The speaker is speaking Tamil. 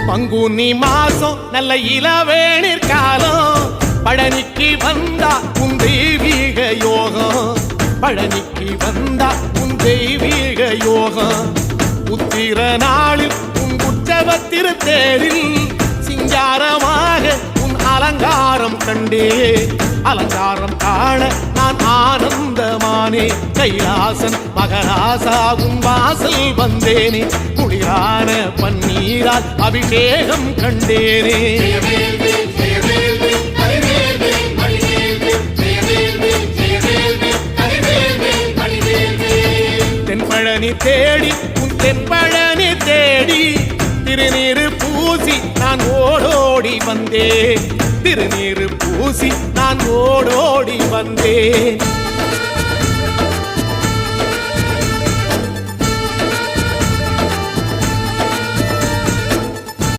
பங்குனி மாசம் நல்ல இளவேணிற் காலம் பழனிக்கு வந்தா உன் தெய்வீக யோகம் பழனிக்கு வந்தா உன் தெய்வீக யோகம் உத்திர நாளில் உன் உற்சவ தேரில் சிங்காரமாக உன் அலங்காரம் கண்டே அலங்காரம் காண நான் ஆனந்தமானே கைலாசன் மகராசா உன் வாசல் வந்தேனே குளிரான பன்னீரால் அபிஷேகம் கண்டேனே தென்பழனி தேடி உன் தென்பழனி தேடி திருநீரு பூசி நான் ஓடோடி வந்தேன் திருநீரு பூசி நான் ஓடோடி வந்தேன்